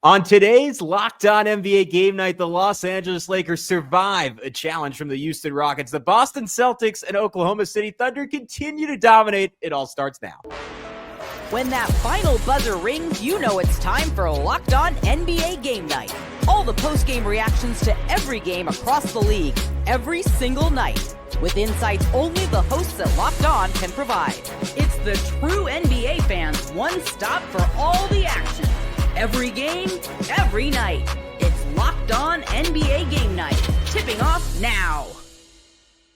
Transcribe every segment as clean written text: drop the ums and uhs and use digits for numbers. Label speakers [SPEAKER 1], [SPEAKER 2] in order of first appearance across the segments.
[SPEAKER 1] On today's Locked On NBA Game Night, the Los Angeles Lakers survive a challenge from the Houston Rockets. The Boston Celtics and Oklahoma City Thunder continue to dominate. It all starts now.
[SPEAKER 2] When that final buzzer rings, you know it's time for Locked On NBA Game Night. All the post-game reactions to every game across the league, every single night, with insights only the hosts at Locked On can provide. It's the true NBA fans' one stop for all the action. Every game, every night. It's Locked On NBA Game Night. Tipping off now.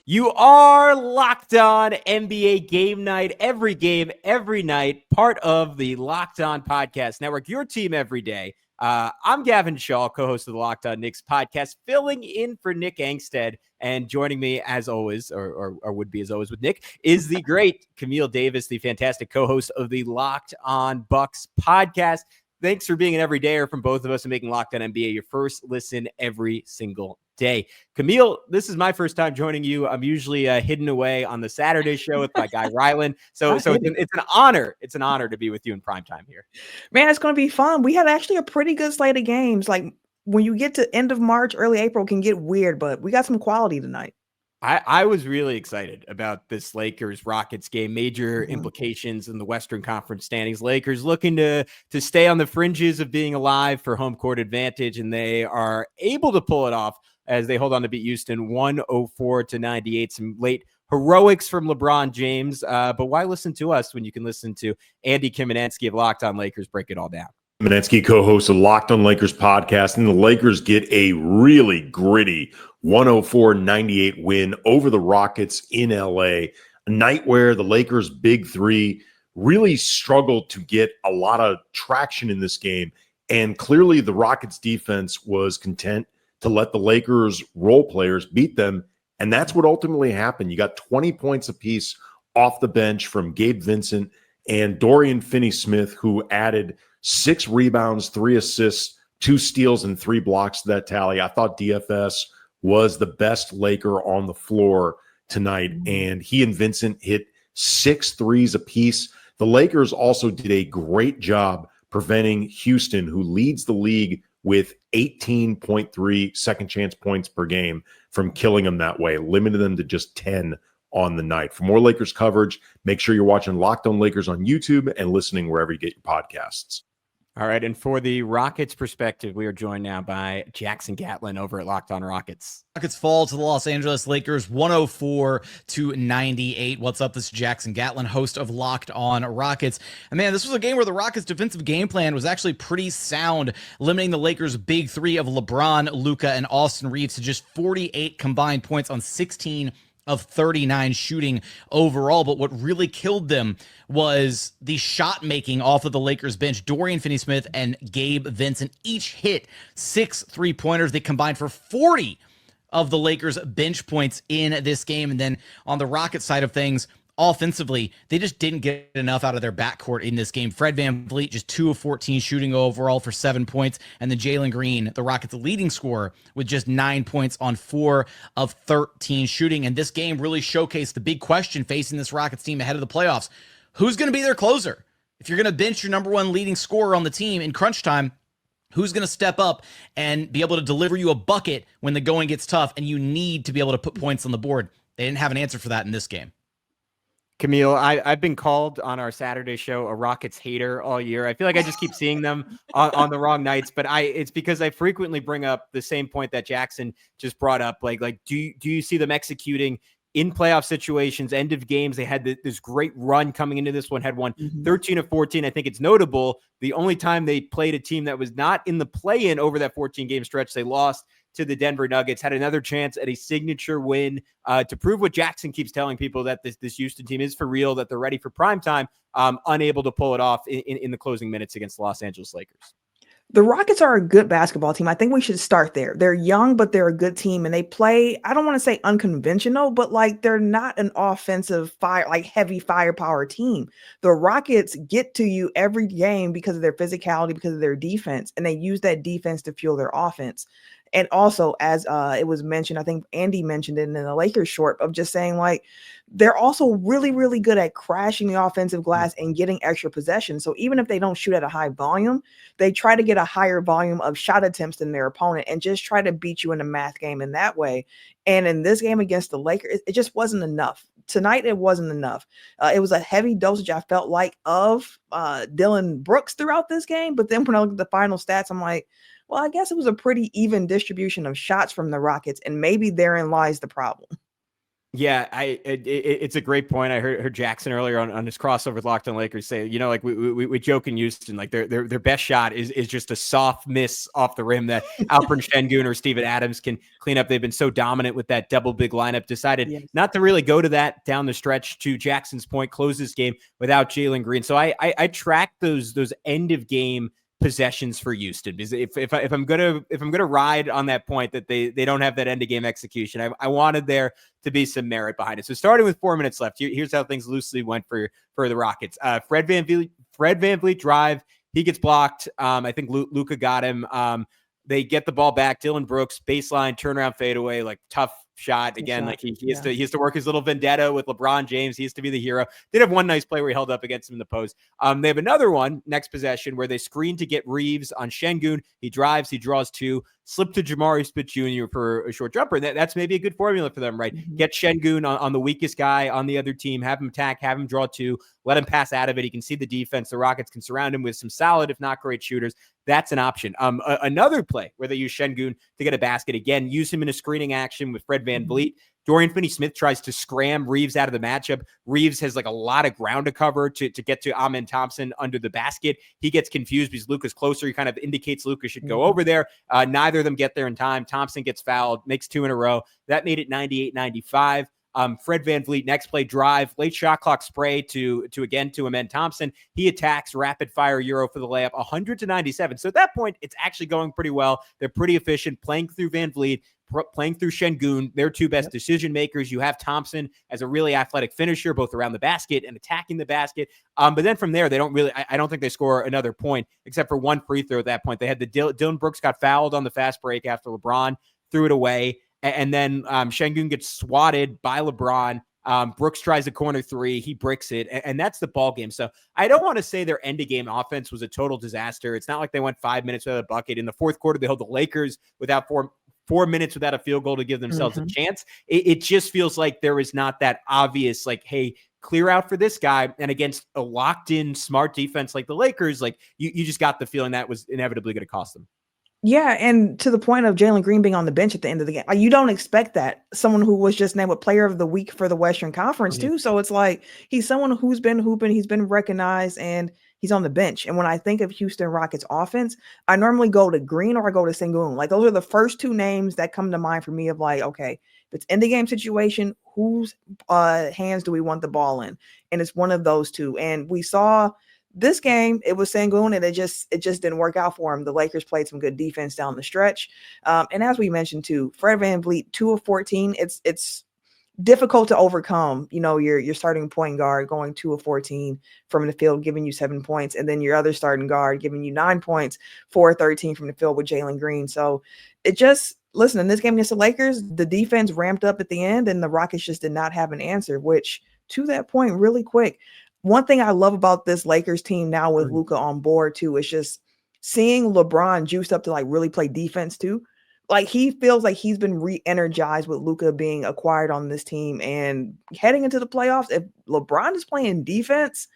[SPEAKER 1] You are Locked On NBA Game Night. Every game, every night. Part of the Locked On Podcast Network. Your team every day. I'm Gavin Schall, co-host of the Locked On Knicks podcast, filling in for Nick Angstead. And joining me, as always, or would be as always with Nick, is the great Camille Davis, the fantastic co-host of the Locked On Bucks podcast. Thanks for being an everydayer from both of us and making Locked On NBA your first listen every single day. Camille, this is my first time joining you. I'm usually hidden away on the Saturday show with my guy Rylan. So it's an honor. It's an honor to be with you in prime time here.
[SPEAKER 3] Man, it's going to be fun. We had actually a pretty good slate of games. Like when you get to end of March, early April, it can get weird, but we got some quality tonight.
[SPEAKER 1] I was really excited about this Lakers-Rockets game. Major implications in the Western Conference standings. Lakers looking to stay on the fringes of being alive for home court advantage, and they are able to pull it off as they hold on to beat Houston 104-98. Some late heroics from LeBron James. But why listen to us when you can listen to Andy Kamenetsky of Locked On Lakers break it all down?
[SPEAKER 4] Kamenetsky, co-host of Locked On Lakers podcast, and the Lakers get a really gritty 104-98 win over the Rockets in LA, a night where the Lakers' big three really struggled to get a lot of traction in this game, and clearly the Rockets' defense was content to let the Lakers' role players beat them, and that's what ultimately happened. You got 20 points apiece off the bench from Gabe, Vincent, and Dorian Finney-Smith, who added 6 rebounds, 3 assists, 2 steals, and 3 blocks to that tally. I thought DFS was the best Laker on the floor tonight, and he and Vincent hit 6 threes apiece. The Lakers also did a great job preventing Houston, who leads the league with 18.3 second chance points per game, from killing them that way, limited them to just 10 on the night. For more Lakers coverage, make sure you're watching Locked On Lakers on YouTube and listening wherever you get your podcasts.
[SPEAKER 1] All right, and for the Rockets perspective, we are joined now by Jackson Gatlin over at Locked On Rockets.
[SPEAKER 5] Rockets fall to the Los Angeles Lakers 104-98. What's up? This is Jackson Gatlin, host of Locked On Rockets. And man, this was a game where the Rockets' defensive game plan was actually pretty sound, limiting the Lakers' big three of LeBron, Luka, and Austin Reeves to just 48 combined points on 16 of 39 shooting overall. But what really killed them was the shot making off of the Lakers bench. Dorian Finney-Smith and Gabe Vincent each hit 6 3-pointers. They combined for 40 of the Lakers bench points in this game. And then on the Rockets side of things, offensively, they just didn't get enough out of their backcourt in this game. Fred VanVleet just 2 of 14 shooting overall for 7 points. And then Jalen Green, the Rockets' leading scorer, with just 9 points on 4 of 13 shooting. And this game really showcased the big question facing this Rockets team ahead of the playoffs. Who's going to be their closer? If you're going to bench your number one leading scorer on the team in crunch time, who's going to step up and be able to deliver you a bucket when the going gets tough and you need to be able to put points on the board? They didn't have an answer for that in this game.
[SPEAKER 1] Camille, I've been called on our Saturday show a Rockets hater all year. I feel like I just keep seeing them on the wrong nights, but it's because I frequently bring up the same point that Jackson just brought up. Like do you see them executing in playoff situations, end of games? They had this great run coming into this one, had won 13 of 14. I think it's notable. The only time they played a team that was not in the play-in over that 14-game stretch, they lost to the Denver Nuggets, had another chance at a signature win to prove what Jackson keeps telling people, that this Houston team is for real, that they're ready for prime time, unable to pull it off in the closing minutes against the Los Angeles Lakers.
[SPEAKER 3] The Rockets are a good basketball team. I think we should start there. They're young, but they're a good team, and they play, I don't want to say unconventional, but like they're not an offensive heavy firepower team. The Rockets get to you every game because of their physicality, because of their defense, and they use that defense to fuel their offense. And also, as it was mentioned, I think Andy mentioned it in the Lakers short, of just saying, like, they're also really, really good at crashing the offensive glass and getting extra possession. So even if they don't shoot at a high volume, they try to get a higher volume of shot attempts than their opponent and just try to beat you in a math game in that way. And in this game against the Lakers, it just wasn't enough. Tonight, it wasn't enough. It was a heavy dosage, I felt like, of Dillon Brooks throughout this game. But then when I look at the final stats, I'm like, well, I guess it was a pretty even distribution of shots from the Rockets, and maybe therein lies the problem.
[SPEAKER 1] Yeah, it's a great point. I heard Jackson earlier on his crossover with Locked On Lakers say, you know, like we joke in Houston, like their best shot is just a soft miss off the rim that Alperen Şengün or Steven Adams can clean up. They've been so dominant with that double big lineup. Decided not to really go to that down the stretch. To Jackson's point, close this game without Jalen Green. So I track those end of game possessions for Houston, because if I'm gonna ride on that point that they don't have that end of game execution, I wanted there to be some merit behind it. So starting with 4 minutes left, here's how things loosely went for the Rockets. Fred VanVleet drive, he gets blocked. I think Luka got him. They get the ball back. Dillon Brooks baseline turnaround fadeaway, like tough shot again. Like he has to work his little vendetta with LeBron James. He has to be the hero. Did have one nice play where he held up against him in the post. They have another one next possession where they screen to get Reeves on Şengün. He drives, he draws two, slip to Jamari Smith Jr. for a short jumper. That's maybe a good formula for them, right? Get Şengün on the weakest guy on the other team, have him attack, have him draw two, let him pass out of it. He can see the defense. The Rockets can surround him with some solid, if not great, shooters. That's an option. Another play where they use Şengün to get a basket. Again, use him in a screening action with Fred VanVleet. Dorian Finney-Smith tries to scram Reeves out of the matchup. Reeves has like a lot of ground to cover to get to Amen Thompson under the basket. He gets confused because Luka's closer. He kind of indicates Luka should go over there. Neither of them get there in time. Thompson gets fouled, makes two in a row. That made it 98-95. Fred VanVleet, next play drive, late shot clock spray to Amen Thompson. He attacks, rapid fire Euro for the layup, 100-97. So at that point, it's actually going pretty well. They're pretty efficient, playing through VanVleet, playing through Şengün, their two best decision makers. You have Thompson as a really athletic finisher, both around the basket and attacking the basket. But then from there, they don't really, I don't think they score another point except for one free throw at that point. They had the Dillon Brooks got fouled on the fast break after LeBron threw it away. And then Şengün gets swatted by LeBron. Brooks tries a corner three. He bricks it. And that's the ball game. So I don't want to say their end of game offense was a total disaster. It's not like they went 5 minutes without a bucket. In the fourth quarter, they held the Lakers without four minutes without a field goal to give themselves a chance. It just feels like there is not that obvious, like, hey, clear out for this guy. And against a locked in smart defense like the Lakers, like you just got the feeling that was inevitably going to cost them.
[SPEAKER 3] Yeah, and to the point of Jalen Green being on the bench at the end of the game, like, you don't expect that. Someone who was just named Player of the Week for the Western Conference too. So it's like he's someone who's been hooping, he's been recognized, and he's on the bench. And when I think of Houston Rockets offense, I normally go to Green or I go to Şengün. Like, those are the first two names that come to mind for me of like, okay, if it's in the game situation, whose hands do we want the ball in? And it's one of those two. And we saw this game, it was Şengün, and it just didn't work out for him. The Lakers played some good defense down the stretch. And as we mentioned too, Fred VanVleet, 2 of 14. It's difficult to overcome, you know, your starting point guard going 2 of 14 from the field, giving you 7 points, and then your other starting guard giving you 9 points, 4 of 13 from the field with Jalen Green. So it just, listen, in this game against the Lakers, the defense ramped up at the end, and the Rockets just did not have an answer, which, to that point, really quick, one thing I love about this Lakers team now with Luka on board too is just seeing LeBron juiced up to like really play defense too. Like, he feels like he's been re-energized with Luka being acquired on this team, and heading into the playoffs, if LeBron is playing defense,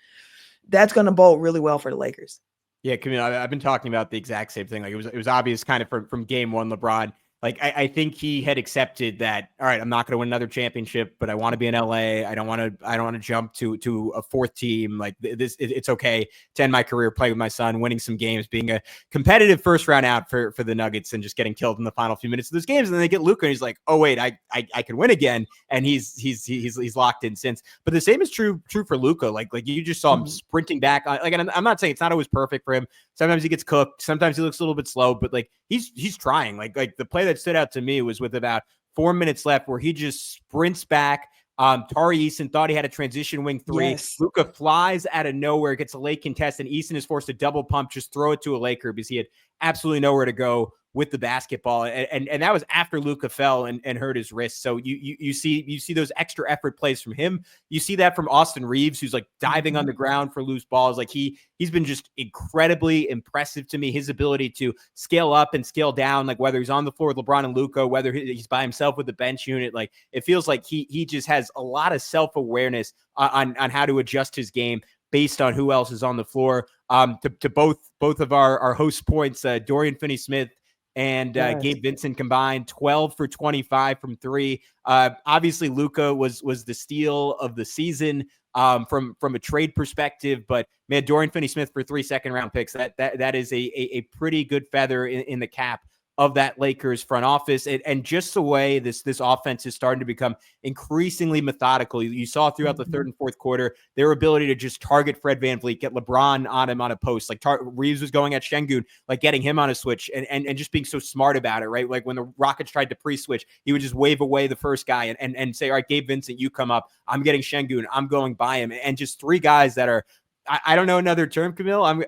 [SPEAKER 3] that's going to bode really well for the Lakers.
[SPEAKER 1] Yeah, Camille, I've been talking about the exact same thing. Like, it was obvious kind of from game one, LeBron. Like, I think he had accepted that, all right, I'm not going to win another championship, but I want to be in LA. I don't want to jump to a fourth team. Like, it's okay to end my career playing with my son, winning some games, being a competitive first round out for the Nuggets, and just getting killed in the final few minutes of those games. And then they get Luka, and he's like, oh wait, I can win again. And he's locked in since. But the same is true for Luka. Like you just saw him sprinting back. Like, and I'm not saying it's not always perfect for him. Sometimes he gets cooked. Sometimes he looks a little bit slow, but like he's trying. Like the play that stood out to me was with about 4 minutes left, where he just sprints back. Tari Eason thought he had a transition wing three.
[SPEAKER 3] Yes.
[SPEAKER 1] Luka flies out of nowhere, gets a late contest, and Eason is forced to double pump, just throw it to a Laker because he had absolutely nowhere to go with the basketball. And that was after Luka fell and hurt his wrist. So you see those extra effort plays from him. You see that from Austin Reeves, who's like diving on the ground for loose balls. Like he's been just incredibly impressive to me. His ability to scale up and scale down, like whether he's on the floor with LeBron and Luka, whether he's by himself with the bench unit, like it feels like he just has a lot of self-awareness on how to adjust his game based on who else is on the floor. To both of our host points, Dorian Finney-Smith and Gabe Vincent combined 12 for 25 from three. Obviously, Luka was the steal of the season from a trade perspective, but man, Dorian Finney-Smith for 3 second-round picks, that is a pretty good feather in the cap of that Lakers front office. And just the way this offense is starting to become increasingly methodical. You saw throughout the third and fourth quarter, their ability to just target Fred VanVleet, get LeBron on him on a post. Like Reeves was going at Şengün, like getting him on a switch and just being so smart about it, right? Like when the Rockets tried to pre-switch, he would just wave away the first guy and say, all right, Gabe Vincent, you come up. I'm getting Şengün. I'm going by him. And just three guys that are, I don't know another term, Camille. I'm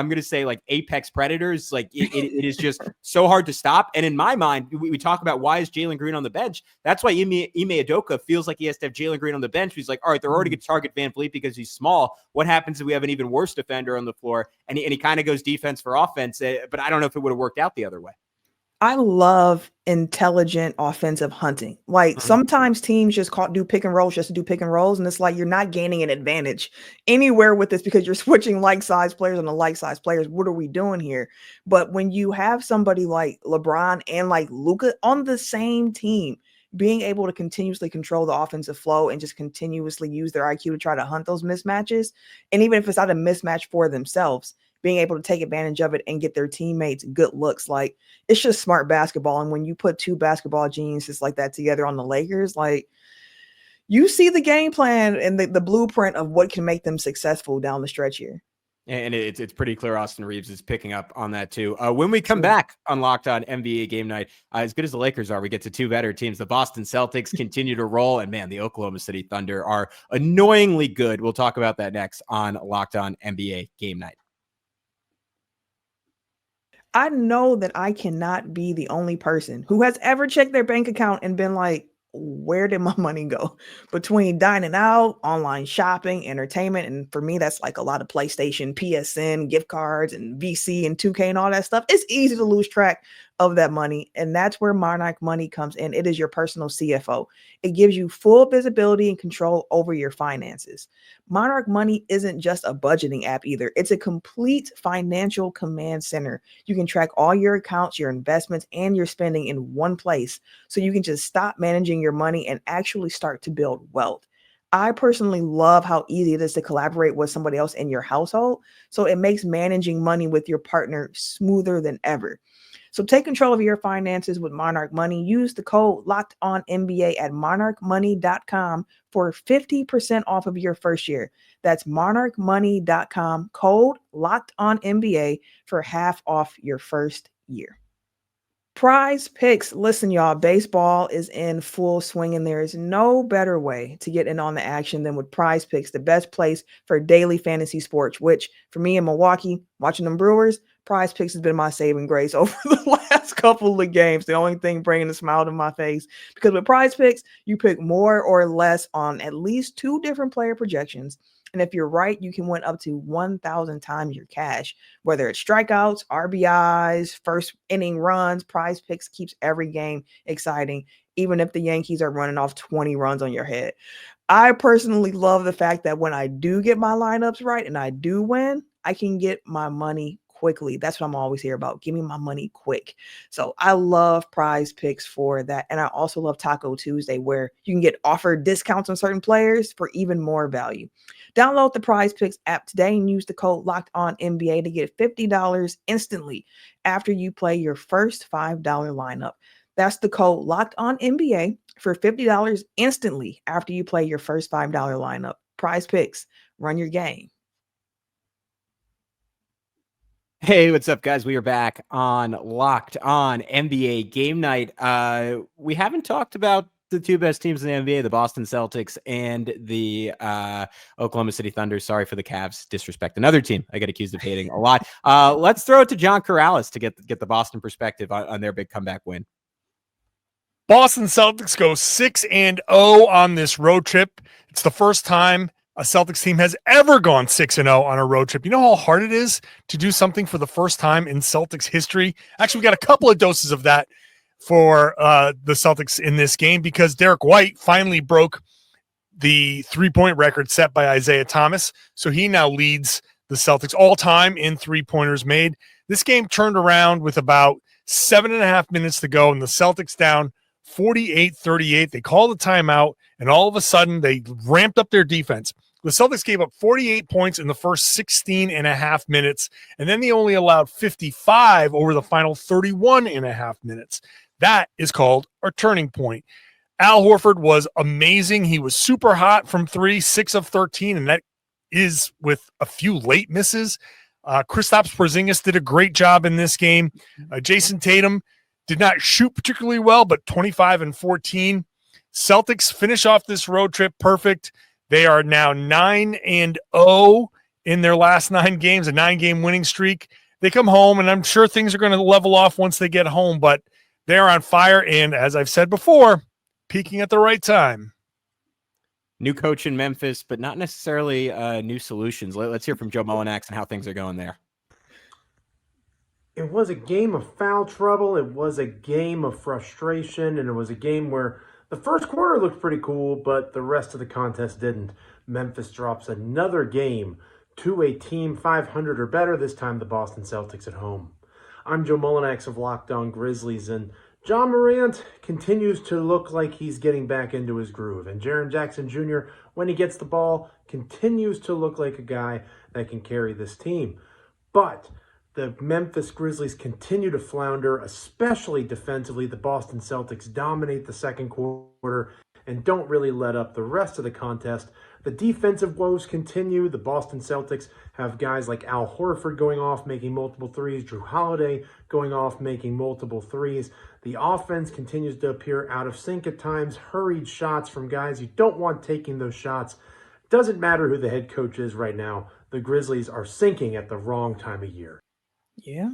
[SPEAKER 1] going to say like apex predators. Like it is just so hard to stop. And in my mind, we talk about why is Jalen Green on the bench? That's why Ime Udoka feels like he has to have Jalen Green on the bench. He's like, all right, they're already going to target VanVleet because he's small. What happens if we have an even worse defender on the floor? And he kind of goes defense for offense. But I don't know if it would have worked out the other way.
[SPEAKER 3] I love intelligent offensive hunting. Like sometimes teams just do pick and rolls just to do pick and rolls. And it's like, you're not gaining an advantage anywhere with this because you're switching like-sized players on the like-sized players. What are we doing here? But when you have somebody like LeBron and like Luka on the same team, being able to continuously control the offensive flow and just continuously use their IQ to try to hunt those mismatches. And even if it's not a mismatch for themselves, being able to take advantage of it and get their teammates good looks, like it's just smart basketball. And when you put two basketball geniuses like that together on the Lakers, like you see the game plan and the blueprint of what can make them successful down the stretch here.
[SPEAKER 1] And it's pretty clear Austin Reeves is picking up on that too. When we come back on Locked On NBA Game Night, as good as the Lakers are, we get to two better teams. The Boston Celtics continue to roll, and man, the Oklahoma City Thunder are annoyingly good. We'll talk about that next on Locked On NBA Game Night.
[SPEAKER 3] I know that I cannot be the only person who has ever checked their bank account and been like, where did my money go? Between dining out, online shopping, entertainment. And for me, that's like a lot of PlayStation, PSN, gift cards, and VC and 2K and all that stuff. It's easy to lose track of that money. And that's where Monarch Money comes in. It is your personal CFO. It gives you full visibility and control over your finances. Monarch Money isn't just a budgeting app either. It's a complete financial command center. You can track all your accounts, your investments, and your spending in one place. So you can just stop managing your money and actually start to build wealth. I personally love how easy it is to collaborate with somebody else in your household. So it makes managing money with your partner smoother than ever. So take control of your finances with Monarch Money. Use the code LOCKEDONNBA at monarchmoney.com for 50% off of your first year. That's monarchmoney.com, code LOCKEDONNBA for half off your first year. Prize Picks. Listen, y'all, baseball is in full swing, and there is no better way to get in on the action than with Prize Picks, the best place for daily fantasy sports, which for me in Milwaukee, watching them Brewers, Prize Picks has been my saving grace over the last couple of games. The only thing bringing a smile to my face, because with Prize Picks, you pick more or less on at least two different player projections. And if you're right, you can win up to 1,000 times your cash, whether it's strikeouts, RBIs, first inning runs. Prize Picks keeps every game exciting, even if the Yankees are running off 20 runs on your head. I personally love the fact that when I do get my lineups right and I do win, I can get my money quickly. That's what I'm always here about. Give me my money quick. So I love Prize Picks for that. And I also love Taco Tuesday, where you can get offered discounts on certain players for even more value. Download the Prize Picks app today and use the code LOCKEDONNBA to get $50 instantly after you play your first $5 lineup. That's the code LOCKEDONNBA for $50 instantly after you play your first $5 lineup. Prize Picks, run your game.
[SPEAKER 1] Hey, what's up, guys? We are back on Locked On NBA Game Night. We haven't talked about the two best teams in the NBA, the Boston Celtics and the Oklahoma City Thunder. Sorry for the Cavs disrespect. Another team I get accused of hating a lot. Let's throw it to John Corrales to get the Boston perspective on their big comeback win.
[SPEAKER 6] Boston Celtics go 6-0 on this road trip. It's the first time a Celtics team has ever gone 6-0 on a road trip. You know how hard it is to do something for the first time in Celtics history? Actually, we got a couple of doses of that for the Celtics in this game because Derek White finally broke the three-point record set by Isaiah Thomas. So he now leads the Celtics all-time in three-pointers made. This game turned around with about 7.5 minutes to go, and the Celtics down 48-38. They called a timeout, and all of a sudden they ramped up their defense. The Celtics gave up 48 points in the first 16.5 minutes, and then they only allowed 55 over the final 31.5 minutes. That is called a turning point. Al Horford was amazing. He was super hot from 3, 6 of 13, and that is with a few late misses. Kristaps Porzingis did a great job in this game. Jason Tatum did not shoot particularly well, but 25 and 14. Celtics finish off this road trip perfect. They are now 9-0 in their last 9 games, a 9-game winning streak. They come home, and I'm sure things are going to level off once they get home, but they're on fire, and as I've said before, peaking at the right time.
[SPEAKER 1] New coach in Memphis, but not necessarily new solutions. Let's hear from Joe Mullinax and how things are going there.
[SPEAKER 7] It was a game of foul trouble. It was a game of frustration, and it was a game where the first quarter looked pretty cool, but the rest of the contest didn't. Memphis drops another game to a team 500 or better, this time the Boston Celtics at home. I'm Joe Mullinax of Locked On Grizzlies, and John Morant continues to look like he's getting back into his groove. And Jaren Jackson Jr., when he gets the ball, continues to look like a guy that can carry this team. But the Memphis Grizzlies continue to flounder, especially defensively. The Boston Celtics dominate the second quarter and don't really let up the rest of the contest. The defensive woes continue. The Boston Celtics have guys like Al Horford going off, making multiple threes. Drew Holiday going off, making multiple threes. The offense continues to appear out of sync at times. Hurried shots from guys you don't want taking those shots. Doesn't matter who the head coach is right now. The Grizzlies are sinking at the wrong time of year.
[SPEAKER 3] Yeah.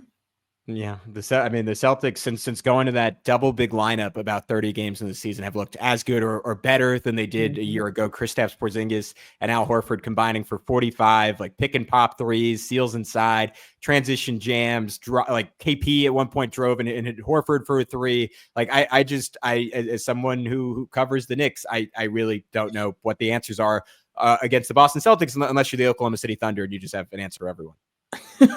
[SPEAKER 1] Yeah, the Celtics since going to that double big lineup about 30 games in the season have looked as good or better than they did a year ago. Kristaps Porzingis and Al Horford combining for 45, like pick and pop threes, seals inside, transition jams, like KP at one point drove and hit Horford for a 3. Like I as someone who covers the Knicks, I really don't know what the answers are against the Boston Celtics unless you're the Oklahoma City Thunder and you just have an answer for everyone.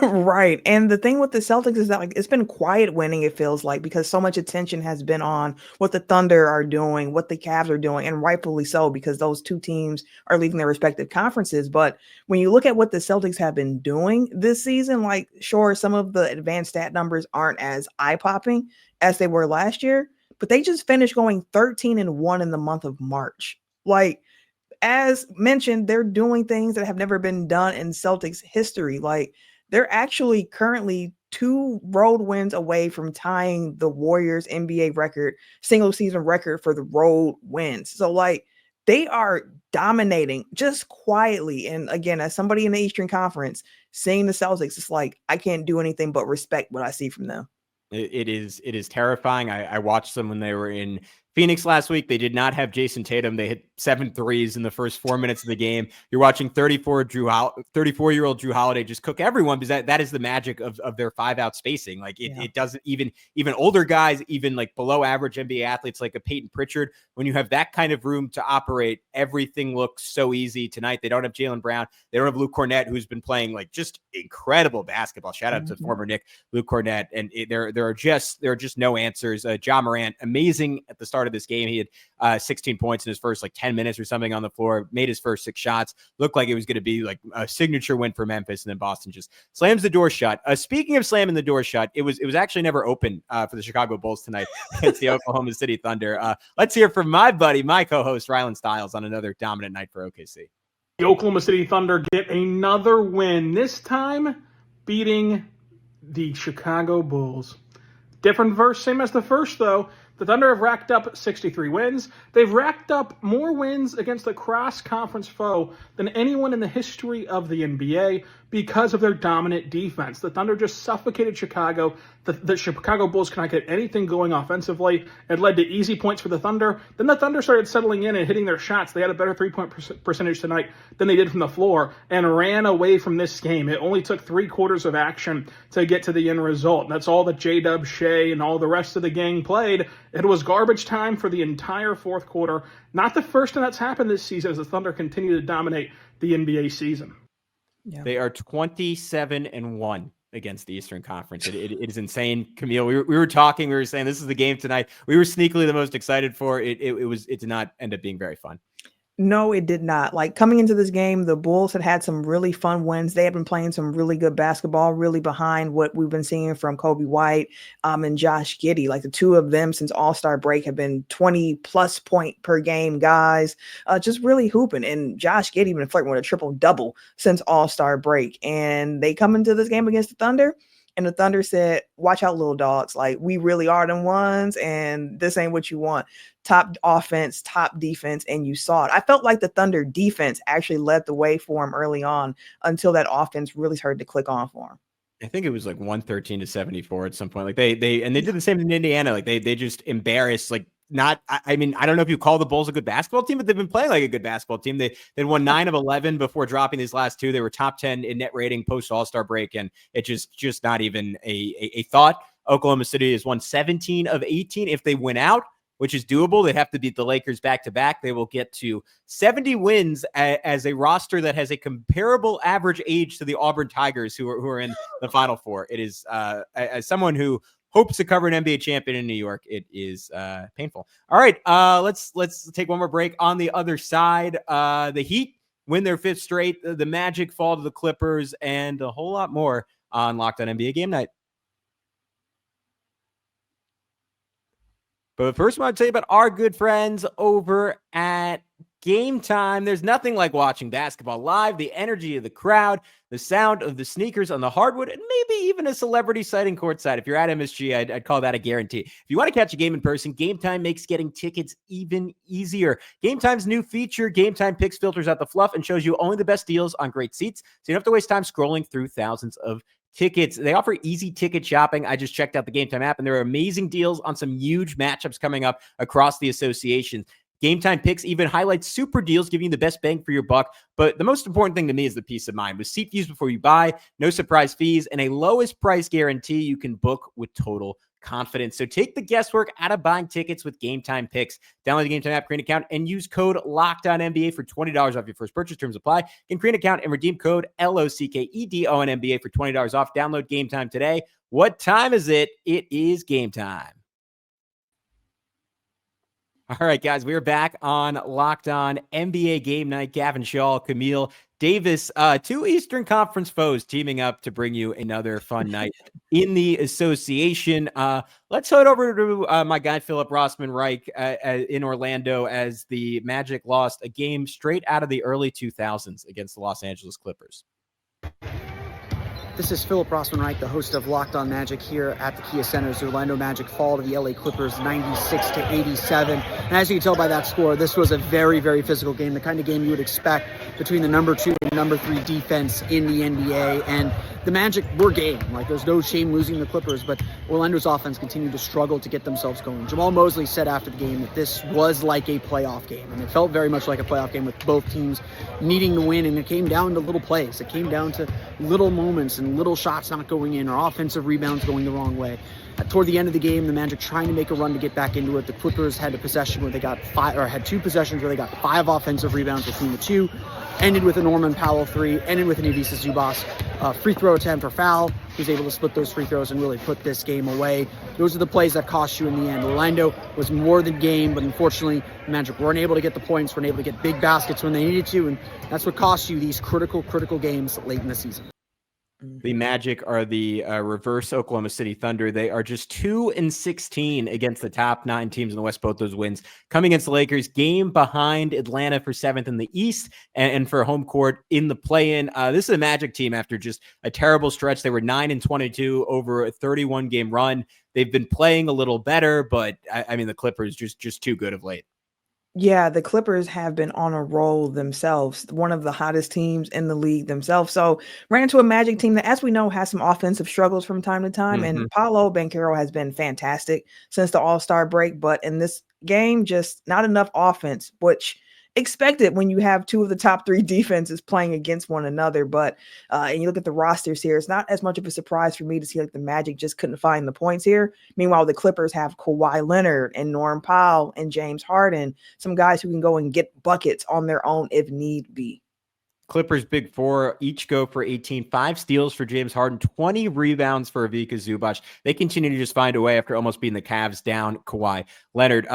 [SPEAKER 3] Right. And the thing with the Celtics is that like it's been quiet winning, it feels like, because so much attention has been on what the Thunder are doing, what the Cavs are doing, and rightfully so, because those two teams are leaving their respective conferences. But when you look at what the Celtics have been doing this season, like sure, some of the advanced stat numbers aren't as eye-popping as they were last year, but they just finished going 13-1 in the month of March. Like, as mentioned, they're doing things that have never been done in Celtics history. Like, they're actually currently 2 road wins away from tying the Warriors NBA record, single season record for the road wins. So like they are dominating just quietly. And again, as somebody in the Eastern Conference, seeing the Celtics, it's like, I can't do anything but respect what I see from them.
[SPEAKER 1] It is terrifying. I watched them when they were in Phoenix last week. They did not have Jason Tatum. They hit 7 threes in the first 4 minutes of the game. You're watching 34-year-old Drew Holiday just cook everyone, because that is the magic of their 5-out spacing. Like it doesn't even older guys, even like below average NBA athletes like a Peyton Pritchard, when you have that kind of room to operate, everything looks so easy. Tonight they don't have Jaylen Brown. They don't have Luke Cornett, who's been playing like just incredible basketball. Shout out to former Knick Luke Cornett. And there are just no answers. Ja Morant, amazing at the start of this game. He had 16 points in his first like 10 minutes or something on the floor, made his first 6 shots, looked like it was going to be like a signature win for Memphis, and then Boston just slams the door shut. Speaking of slamming the door shut, it was actually never open for the Chicago Bulls tonight against the Oklahoma City Thunder. Let's hear from my buddy, my co-host Rylan Stiles, on another dominant night for OKC.
[SPEAKER 8] The Oklahoma City Thunder get another win, this time beating the Chicago Bulls. Different verse, same as the first, though. The Thunder have racked up 63 wins. They've racked up more wins against a cross-conference foe than anyone in the history of the NBA because of their dominant defense. The Thunder just suffocated Chicago. The Chicago Bulls could not get anything going offensively. It led to easy points for the Thunder. Then the Thunder started settling in and hitting their shots. They had a better three-point percentage tonight than they did from the floor and ran away from this game. It only took 3 quarters of action to get to the end result. That's all that J-Dub, Shea, and all the rest of the gang played. It was garbage time for the entire fourth quarter. Not the first time that's happened this season as the Thunder continue to dominate the NBA season.
[SPEAKER 1] Yeah. They are 27-1 against the Eastern Conference. It is insane. Camille, we were talking, we were saying this is the game tonight we were sneakily the most excited for. It did not end up being very fun.
[SPEAKER 3] No, it did not. Like, coming into this game, the Bulls had some really fun wins. They had been playing some really good basketball, really behind what we've been seeing from Kobe White and Josh Giddey. Like, the two of them since All-Star break have been 20-plus point per game guys, just really hooping. And Josh Giddey been flirting with a triple-double since All-Star break. And they come into this game against the Thunder, and the Thunder said, watch out, little dogs. Like, we really are them ones, and this ain't what you want. Top offense, top defense, and you saw it. I felt like the Thunder defense actually led the way for him early on until that offense really started to click on for him.
[SPEAKER 1] I think it was like 113-74 at some point. Like they did the same in Indiana. Like they just embarrassed, like, not, I mean, I don't know if you call the Bulls a good basketball team, but they've been playing like a good basketball team. They won 9 of 11 before dropping these last 2. They were top 10 in net rating post All-Star break, and it just not even a thought. Oklahoma City has won 17 of 18. If they win out, which is doable, they have to beat the Lakers back-to-back. They will get to 70 wins as a roster that has a comparable average age to the Auburn Tigers, who are in the Final Four. It is, as someone who hopes to cover an NBA champion in New York, it is painful. All right, let's take one more break. On the other side, the Heat win their 5th straight. The Magic fall to the Clippers, and a whole lot more on Locked On NBA Game Night. But first, I want to tell you about our good friends over at Game Time. There's nothing like watching basketball live. The energy of the crowd, the sound of the sneakers on the hardwood, and maybe even a celebrity sighting courtside. If you're at MSG, I'd call that a guarantee. If you want to catch a game in person, Game Time makes getting tickets even easier. Game Time's new feature, Game Time Picks, filters out the fluff and shows you only the best deals on great seats, so you don't have to waste time scrolling through thousands of tickets. They offer easy ticket shopping. I just checked out the Game Time app, and there are amazing deals on some huge matchups coming up across the association. Game Time Picks even highlights super deals, giving you the best bang for your buck. But the most important thing to me is the peace of mind. With seat views before you buy, no surprise fees, and a lowest price guarantee, you can book with total confidence. So take the guesswork out of buying tickets with Game Time Picks. Download the Game Time app, create an account, and use code LOCKEDONNBA for $20 off your first purchase. Terms apply. You can create an account and redeem code LOCKEDONNBA for $20 off. Download Game Time today. What time is it? It is game time. All right, guys, we are back on Locked On NBA Game Night. Gavin Schall, Camille Davis, 2 Eastern Conference foes teaming up to bring you another fun night in the association. Let's head over to my guy, Philip Rossman-Reich in Orlando, as the Magic lost a game straight out of the early 2000s against the Los Angeles Clippers.
[SPEAKER 9] This is Philip Rossman-Reich, the host of Locked On Magic here at the Kia Center. The Orlando Magic fall to the LA Clippers 96-87. And as you can tell by that score, this was a very, very physical game, the kind of game you would expect between the number 2 and number 3 defense in the NBA. And the Magic were game. Like, there's no shame losing the Clippers, but Orlando's offense continued to struggle to get themselves going. Jamal Mosley said after the game that this was like a playoff game, and it felt very much like a playoff game with both teams needing to win, and it came down to little plays. It came down to little moments and little shots not going in or offensive rebounds going the wrong way. Toward the end of the game, the Magic trying to make a run to get back into it. The Clippers had a possession where they got 5, or had 2 possessions where they got 5 offensive rebounds between the 2. Ended with a Norman Powell 3, ended with an Ivica Zubac free throw attempt or foul. He was able to split those free throws and really put this game away. Those are the plays that cost you in the end. Orlando was more than game, but unfortunately, the Magic weren't able to get the points, weren't able to get big baskets when they needed to, and that's what cost you these critical games late in the season.
[SPEAKER 1] The Magic are the reverse Oklahoma City Thunder. They are just 2-16 against the top 9 teams in the West. Both those wins coming against the Lakers, game behind Atlanta for 7th in the East and for home court in the play-in. This is a Magic team after just a terrible stretch. They were 9-22 over a 31-game run. They've been playing a little better, but I mean the Clippers just too good of late.
[SPEAKER 3] Yeah, the Clippers have been on a roll themselves, one of the hottest teams in the league themselves. So ran into a Magic team that, as we know, has some offensive struggles from time to time. And Paolo Banchero has been fantastic since the All-Star break. But in this game, just not enough offense, which expected when you have 2 of the top 3 defenses playing against one another. But and you look at the rosters here, it's not as much of a surprise for me to see like the Magic just couldn't find the points here. Meanwhile, the Clippers have Kawhi Leonard and Norm Powell and James Harden, some guys who can go and get buckets on their own if need be.
[SPEAKER 1] Clippers big 4 each go for 18, 5 steals for James Harden, 20 rebounds for Ivica Zubac. They continue to just find a way after almost beating the Cavs down Kawhi Leonard.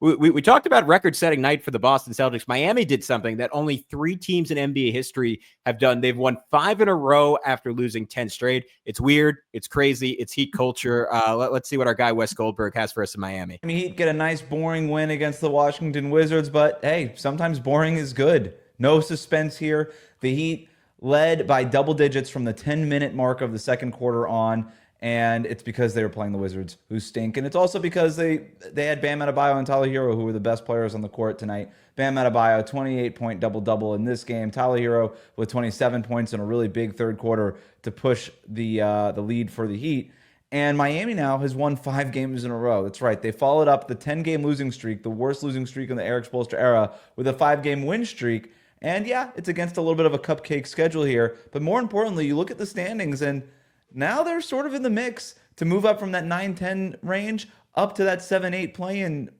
[SPEAKER 1] We talked about record-setting night for the Boston Celtics. Miami did something that only 3 teams in NBA history have done. They've won 5 in a row after losing 10 straight. It's weird. It's crazy. It's Heat culture. Let's see what our guy Wes Goldberg has for us in Miami.
[SPEAKER 10] I mean, Heat get a nice boring win against the Washington Wizards, but hey, sometimes boring is good. No suspense here. The Heat led by double digits from the 10-minute mark of the second quarter on, and it's because they were playing the Wizards, who stink. And it's also because they had Bam Adebayo and Tyler Hero, who were the best players on the court tonight. Bam Adebayo, 28-point double-double in this game. Tyler Hero with 27 points in a really big third quarter to push the lead for the Heat. And Miami now has won 5 games in a row. That's right. They followed up the 10-game losing streak, the worst losing streak in the Eric Spoelstra era, with a 5-game win streak. And yeah, it's against a little bit of a cupcake schedule here. But more importantly, you look at the standings, and now they're sort of in the mix to move up from that 9-10 range up to that 7-8 play-in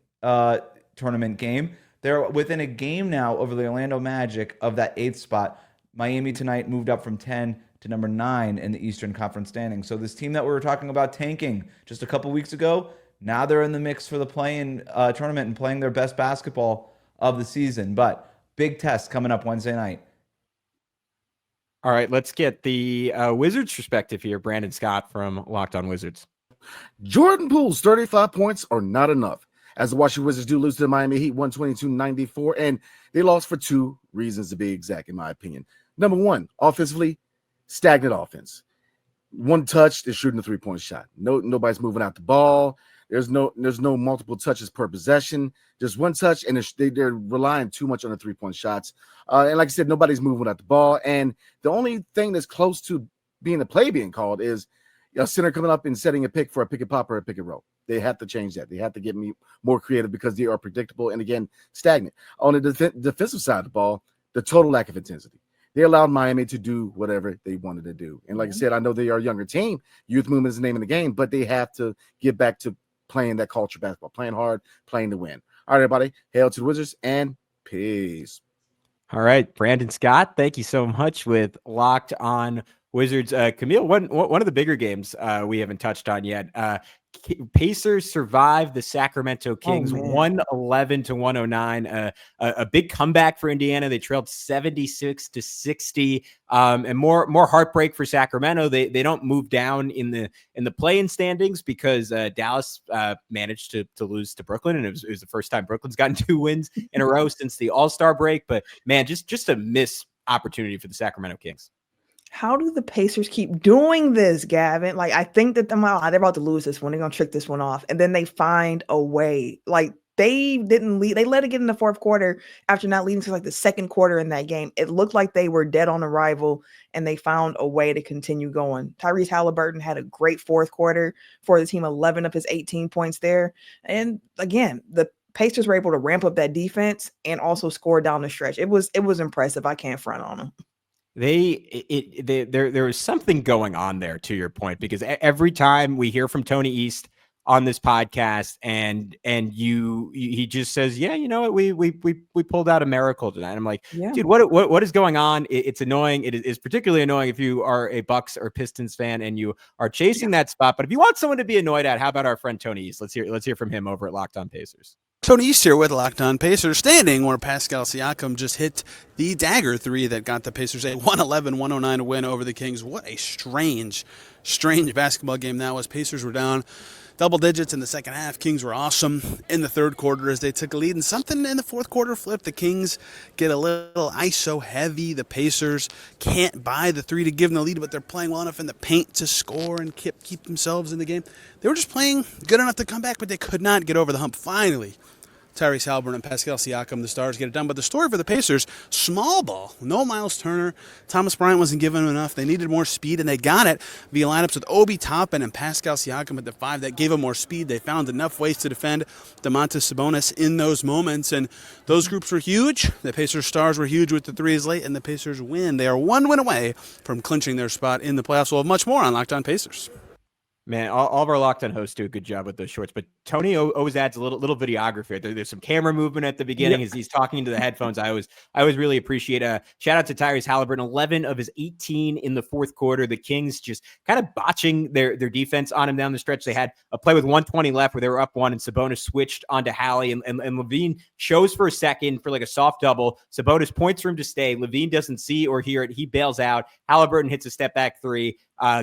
[SPEAKER 10] tournament game. They're within a game now over the Orlando Magic of that 8th spot. Miami tonight moved up from 10 to number 9 in the Eastern Conference standings. So this team that we were talking about tanking just a couple weeks ago, now they're in the mix for the play-in tournament and playing their best basketball of the season. But big test coming up Wednesday night.
[SPEAKER 1] All right, let's get the Wizards perspective here. Brandon Scott from Locked On Wizards.
[SPEAKER 11] Jordan Poole's 35 points are not enough, as the Washington Wizards do lose to the Miami Heat 122-94, and they lost for 2 reasons to be exact, in my opinion. Number 1, offensively, stagnant offense. 1 touch, they're shooting a 3-point shot. Nobody's moving out the ball. There's no multiple touches per possession. Just 1 touch, and they're relying too much on the 3-point shots. And like I said, nobody's moving out the ball. And the only thing that's close to being a play being called is a center coming up and setting a pick for a pick and pop or a pick and roll. They have to change that. They have to get me more creative because they are predictable and, again, stagnant. On the defensive side of the ball, the total lack of intensity. They allowed Miami to do whatever they wanted to do. And like I said, I know they are a younger team. Youth movement is the name of the game, but they have to get back to playing that culture basketball, playing hard, playing to win. All right, everybody, hail to the Wizards and peace.
[SPEAKER 1] All right, Brandon Scott, thank you so much with Locked On Wizards. Camille, one of the bigger games we haven't touched on yet. Pacers survived the Sacramento Kings 111-109. A big comeback for Indiana. They trailed 76-60. And more heartbreak for Sacramento. They don't move down in the play-in standings because Dallas managed to lose to Brooklyn, and it was the first time Brooklyn's gotten 2 wins in a row since the All-Star break. But man, just a miss opportunity for the Sacramento Kings.
[SPEAKER 3] How do the Pacers keep doing this, Gavin? Like, I think that they're about to lose this one. They're going to trick this one off. And then they find a way. Like, they didn't lead. They let it get in the fourth quarter after not leading to like the second quarter in that game. It looked like they were dead on arrival, and they found a way to continue going. Tyrese Halliburton had a great fourth quarter for the team, 11 of his 18 points there. And again, the Pacers were able to ramp up that defense and also score down the stretch. It was impressive. I can't front on them.
[SPEAKER 1] There was something going on there, to your point, because every time we hear from Tony East on this podcast and he just says, yeah, you know what, we pulled out a miracle tonight. I'm like, yeah. Dude, what is going on? It's annoying. It is particularly annoying if you are a Bucks or Pistons fan and you are chasing that spot. But if you want someone to be annoyed at, how about our friend Tony East? Let's hear from him over at Locked On Pacers.
[SPEAKER 12] Tony East here with Locked On Pacers, standing where Pascal Siakam just hit the dagger three that got the Pacers a 111-109 win over the Kings. What a strange basketball game that was. Pacers were down double digits in the second half. Kings were awesome in the third quarter as they took a lead, and something in the fourth quarter flipped. The Kings get a little ISO heavy. The Pacers can't buy the three to give them the lead, but they're playing well enough in the paint to score and keep themselves in the game. They were just playing good enough to come back, but they could not get over the hump. Finally, Tyrese Haliburton and Pascal Siakam, the stars, get it done. But the story for the Pacers, small ball. No Miles Turner. Thomas Bryant wasn't given them enough. They needed more speed, and they got it via lineups with Obi Toppin and Pascal Siakam at the 5. That gave them more speed. They found enough ways to defend Domantas Sabonis in those moments, and those groups were huge. The Pacers stars were huge with the threes late, and the Pacers win. They are one win away from clinching their spot in the playoffs. We'll have much more on Locked On Pacers.
[SPEAKER 1] Man, all of our Locked On hosts do a good job with those shorts, but Tony always adds a little videography. There's some camera movement at the beginning as he's talking into the headphones. I always really appreciate shout out to Tyrese Haliburton, 11 of his 18 in the fourth quarter. The Kings just kind of botching their defense on him down the stretch. They had a play with 120 left where they were up one, and Sabonis switched onto Hallie, and Levine shows for a second for like a soft double. Sabonis points for him to stay. Levine doesn't see or hear it. He bails out. Haliburton hits a step back three.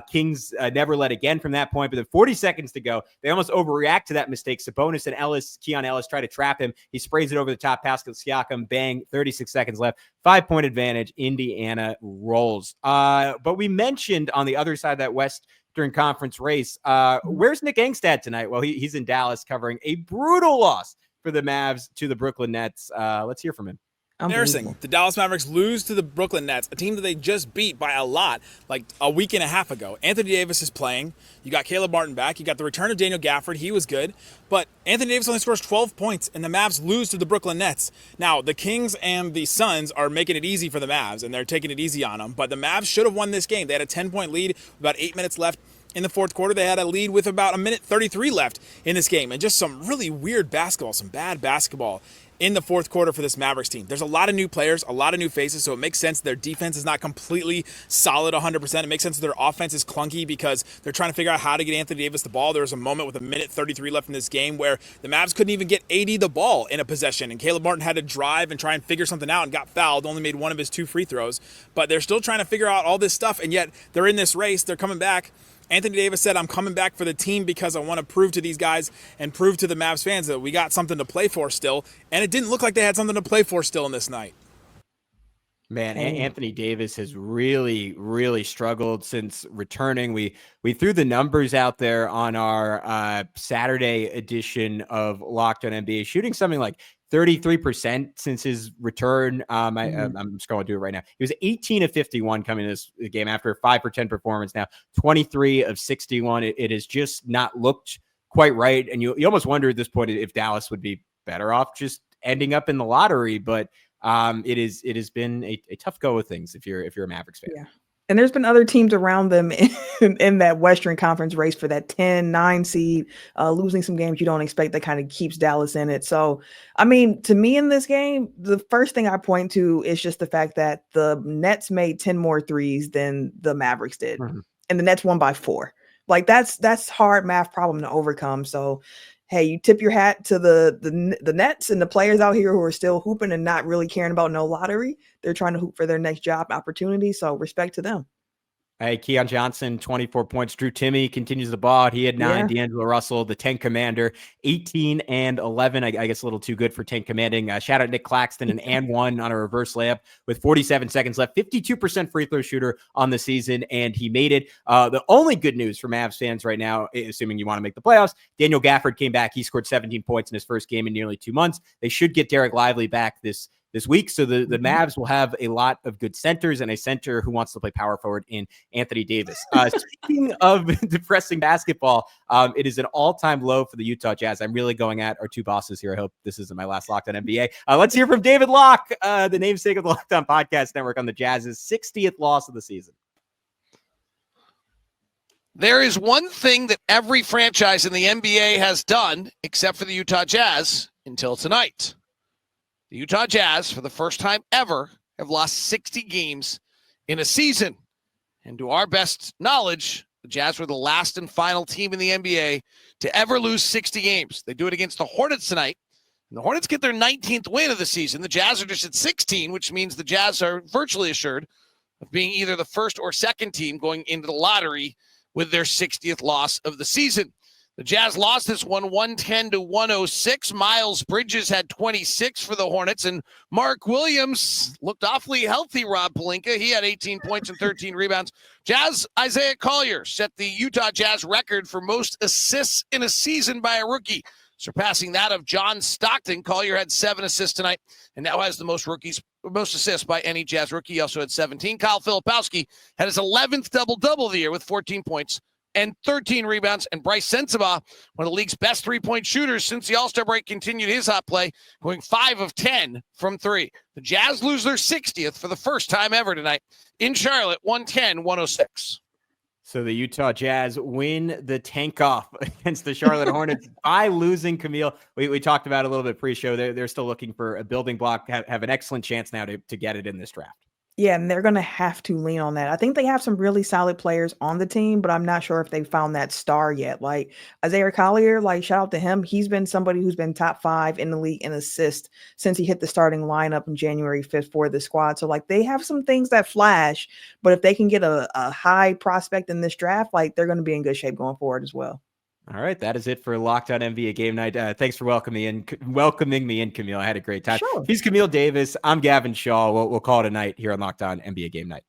[SPEAKER 1] Kings never led again from that point, but then 40 seconds to go, they almost overreact to that mistake. Sabonis and Keon Ellis try to trap him. He sprays it over the top. Pascal Siakam, bang, 36 seconds left. 5-point advantage. Indiana rolls. But we mentioned on the other side of that Western Conference race, where's Nick Angstad tonight? Well, he's in Dallas covering a brutal loss for the Mavs to the Brooklyn Nets. Let's hear from him.
[SPEAKER 13] Embarrassing. The Dallas Mavericks lose to the Brooklyn Nets, a team that they just beat by a lot, like a week and a half ago. Anthony Davis is playing. You got Caleb Martin back. You got the return of Daniel Gafford. He was good. But Anthony Davis only scores 12 points, and the Mavs lose to the Brooklyn Nets. Now, the Kings and the Suns are making it easy for the Mavs, and they're taking it easy on them. But the Mavs should have won this game. They had a 10-point lead, about 8 minutes left. In the fourth quarter, they had a lead with about 1:33 left in this game. And just some really weird basketball, some bad basketball in the fourth quarter for this Mavericks team. There's a lot of new players, a lot of new faces, so it makes sense their defense is not completely solid 100%. It makes sense their offense is clunky because they're trying to figure out how to get Anthony Davis the ball. There was a moment with 1:33 left in this game where the Mavs couldn't even get AD the ball in a possession, and Caleb Martin had to drive and try and figure something out and got fouled, only made one of his 2 free throws. But they're still trying to figure out all this stuff, and yet they're in this race. They're coming back. Anthony Davis said, I'm coming back for the team because I want to prove to these guys and prove to the Mavs fans that we got something to play for still. And it didn't look like they had something to play for still in this night.
[SPEAKER 1] Man, Anthony Davis has really, really struggled since returning. We threw the numbers out there on our Saturday edition of Locked On NBA, shooting something like 33% since his return. I'm just going to do it right now. He was 18 of 51 coming to this game after a 5 for 10 performance. Now 23 of 61. It has just not looked quite right. And you almost wonder at this point if Dallas would be better off just ending up in the lottery. But it has been a tough go of things if you're a Mavericks fan.
[SPEAKER 3] Yeah. And there's been other teams around them in that Western Conference race for that 10-9 seed, losing some games you don't expect that kind of keeps Dallas in it. So, I mean, to me in this game, the first thing I point to is just the fact that the Nets made 10 more threes than the Mavericks did. Mm-hmm. And the Nets won by 4. Like that's hard math problem to overcome. So, hey, you tip your hat to the Nets and the players out here who are still hooping and not really caring about no lottery. They're trying to hoop for their next job opportunity. So respect to them.
[SPEAKER 1] Hey, Keon Johnson, 24 points. Drew Timme continues the ball. He had 9. Yeah. D'Angelo Russell, the 10 commander, 18 and 11. I guess a little too good for 10 commanding. Shout out Nick Claxton, and 1 on a reverse layup with 47 seconds left. 52% free throw shooter on the season, and he made it. The only good news for Mavs fans right now, assuming you want to make the playoffs, Daniel Gafford came back. He scored 17 points in his first game in nearly 2 months. They should get Derek Lively back this week. So the Mavs will have a lot of good centers and a center who wants to play power forward in Anthony Davis. Speaking of depressing basketball, it is an all-time low for the Utah Jazz. I'm really going at our 2 bosses here. I hope this isn't my last Locked On NBA. Let's hear from David Locke, the namesake of the Locked On Podcast Network, on the Jazz's 60th loss of the season.
[SPEAKER 14] There is one thing that every franchise in the NBA has done, except for the Utah Jazz, until tonight. The Utah Jazz, for the first time ever, have lost 60 games in a season. And to our best knowledge, the Jazz were the last and final team in the NBA to ever lose 60 games. They do it against the Hornets tonight. The Hornets get their 19th win of the season. The Jazz are just at 16, which means the Jazz are virtually assured of being either the first or second team going into the lottery with their 60th loss of the season. The Jazz lost this one 110-106. Miles Bridges had 26 for the Hornets, and Mark Williams looked awfully healthy, Rob Pelinka. He had 18 points and 13 rebounds. Jazz Isaiah Collier set the Utah Jazz record for most assists in a season by a rookie, surpassing that of John Stockton. Collier had 7 assists tonight and now has the most assists by any Jazz rookie. He also had 17. Kyle Filipowski had his 11th double-double of the year with 14 points and 13 rebounds. And Bryce Sensabaugh, one of the league's best three-point shooters since the All-Star break, continued his hot play, going 5 of 10 from 3. The Jazz lose their 60th for the first time ever tonight in Charlotte, 110-106.
[SPEAKER 1] So the Utah Jazz win the tank off against the Charlotte Hornets by losing Camille. We talked about it a little bit pre-show. They're still looking for a building block, have an excellent chance now to get it in this draft.
[SPEAKER 3] Yeah, and they're going to have to lean on that. I think they have some really solid players on the team, but I'm not sure if they found that star yet. Like Isaiah Collier, like shout out to him. He's been somebody who's been top 5 in the league in assists since he hit the starting lineup on January 5th for the squad. So like they have some things that flash, but if they can get a high prospect in this draft, like they're going to be in good shape going forward as well.
[SPEAKER 1] All right, that is it for Locked On NBA Game Night. Thanks for welcoming me in, Camille. I had a great time.
[SPEAKER 3] Sure.
[SPEAKER 1] He's Camille Davis. I'm Gavin Schall. We'll call it a night here on Locked On NBA Game Night.